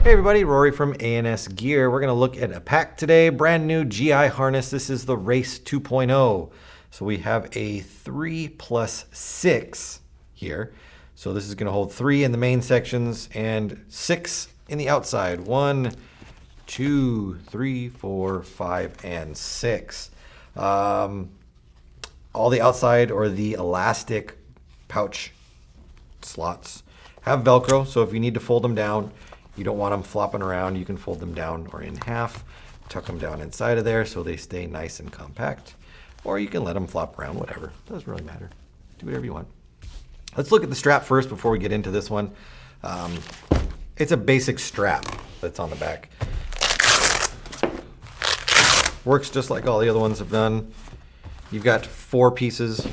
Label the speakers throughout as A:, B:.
A: Hey everybody, Rory from A&S Gear. We're going to look at a pack today, brand new GI harness. This is the Race 2.0. So we have a 3+6 here. So this is going to hold 3 in the main sections and 6 in the outside. 1, 2, 3, 4, 5, and 6. All the outside or the elastic pouch slots have Velcro, so if you need to fold them down, you don't want them flopping around, you can fold them down or in half, tuck them down inside of there so they stay nice and compact, or you can let them flop around, whatever. Doesn't really matter. Do whatever you want. Let's look at the strap first before we get into this one. It's a basic strap that's on the back. Works just like all the other ones have done. You've got 4 pieces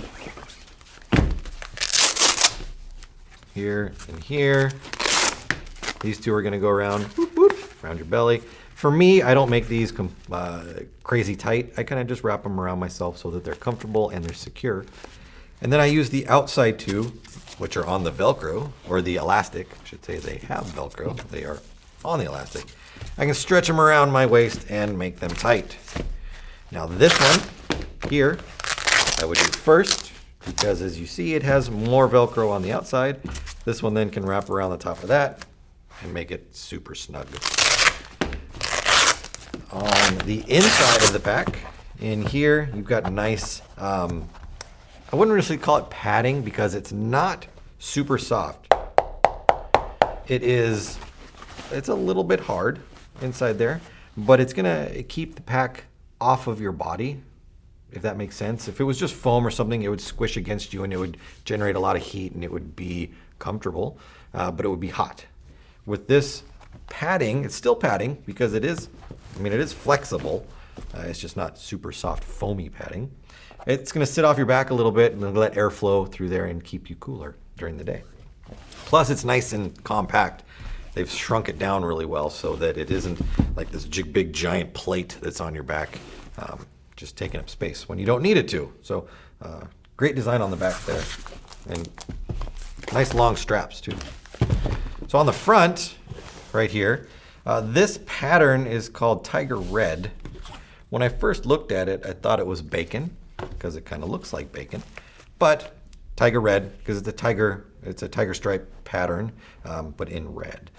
A: here and here. These 2 are going to go around, whoop, whoop, around your belly. For me, I don't make these crazy tight. I kind of just wrap them around myself so that they're comfortable and they're secure. And then I use the outside 2, which are on the Velcro, or the elastic. I should say they have Velcro. They are on the elastic. I can stretch them around my waist and make them tight. Now this one here, I would do first, because as you see, it has more Velcro on the outside. This one then can wrap around the top of that and make it super snug. On the inside of the pack, in here, you've got nice, I wouldn't really call it padding because it's not super soft. It's a little bit hard inside there, but it's gonna keep the pack off of your body, if that makes sense. If it was just foam or something, it would squish against you and it would generate a lot of heat and it would be comfortable, but it would be hot. With this padding, it's still padding because it is flexible. It's just not super soft, foamy padding. It's going to sit off your back a little bit and let air flow through there and keep you cooler during the day. Plus, it's nice and compact. They've shrunk it down really well so that it isn't like this big giant plate that's on your back, just taking up space when you don't need it to. So, great design on the back there, and nice long straps too. So on the front, right here, this pattern is called Tiger Red. When I first looked at it, I thought it was bacon, because it kind of looks like bacon. But Tiger Red, because it's a tiger stripe pattern, but in red.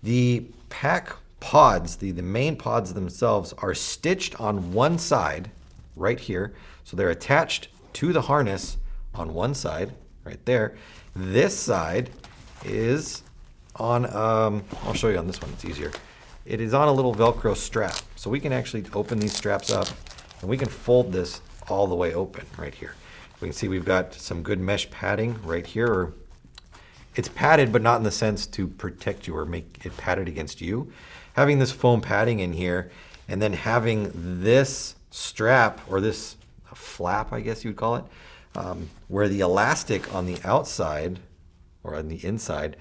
A: The pack pods, the main pods themselves, are stitched on one side, right here. So they're attached to the harness on one side, right there. This side is on, I'll show you on this one, it's easier. It is on a little Velcro strap. So we can actually open these straps up and we can fold this all the way open right here. We can see we've got some good mesh padding right here. It's padded, but not in the sense to protect you or make it padded against you. Having this foam padding in here and then having this strap, or this flap, I guess you'd call it, where the elastic on the outside or on the inside,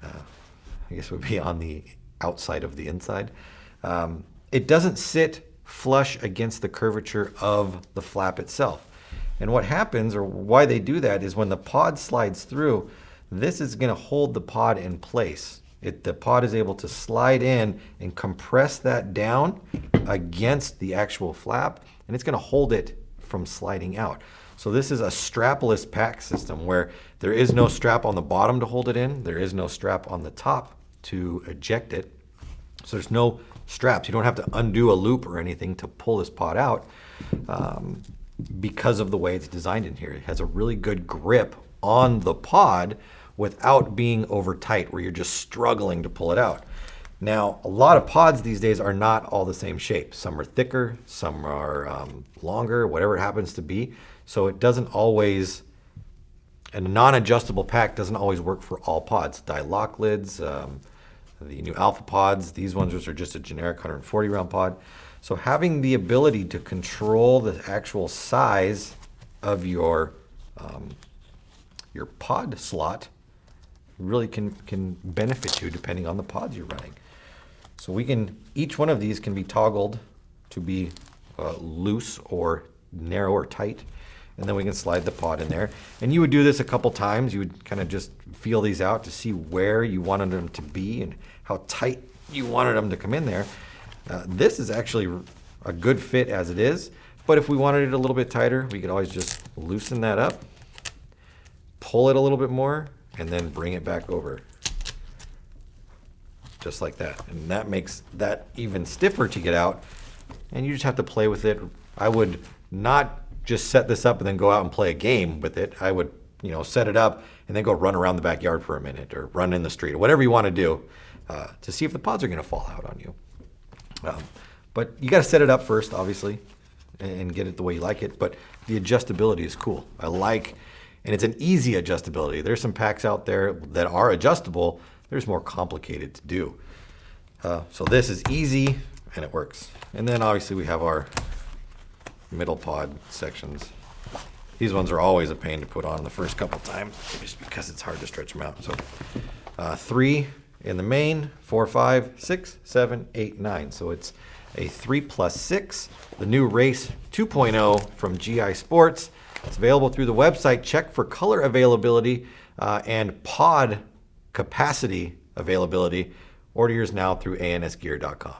A: I guess would be on the outside of the inside. It doesn't sit flush against the curvature of the flap itself. And what happens, or why they do that, is when the pod slides through, this is going to hold the pod in place. The pod is able to slide in and compress that down against the actual flap, and it's going to hold it from sliding out. So this is a strapless pack system where there is no strap on the bottom to hold it in. There is no strap on the top to eject it. So there's no straps. You don't have to undo a loop or anything to pull this pod out because of the way it's designed in here. It has a really good grip on the pod without being over tight where you're just struggling to pull it out. Now, a lot of pods these days are not all the same shape. Some are thicker, some are longer, whatever it happens to be. So it doesn't always, and a non-adjustable pack doesn't always work for all pods. Die-lock lids, the new Alpha pods, these ones which are just a generic 140 round pod. So having the ability to control the actual size of your pod slot really can benefit you depending on the pods you're running. So each one of these can be toggled to be loose or narrow or tight, and then we can slide the pod in there. And you would do this a couple times. You would kind of just feel these out to see where you wanted them to be and how tight you wanted them to come in there. This is actually a good fit as it is, but if we wanted it a little bit tighter, we could always just loosen that up, pull it a little bit more, and then bring it back over. Just like that. And that makes that even stiffer to get out, and you just have to play with it. I would not just set this up and then go out and play a game with it. I would, set it up and then go run around the backyard for a minute or run in the street or whatever you want to do to see if the pods are going to fall out on you. But you got to set it up first, obviously, and get it the way you like it. But the adjustability is cool. And it's an easy adjustability. There's some packs out there that are adjustable. There's more complicated to do. So this is easy and it works. And then obviously we have our middle pod sections. These ones are always a pain to put on the first couple times just because it's hard to stretch them out. So 3 in the main, 4, 5, 6, 7, 8, 9. So it's a 3+6, the new Race 2.0 from GI Sports. It's available through the website. Check for color availability and pod capacity availability. Order yours now through ansgear.com.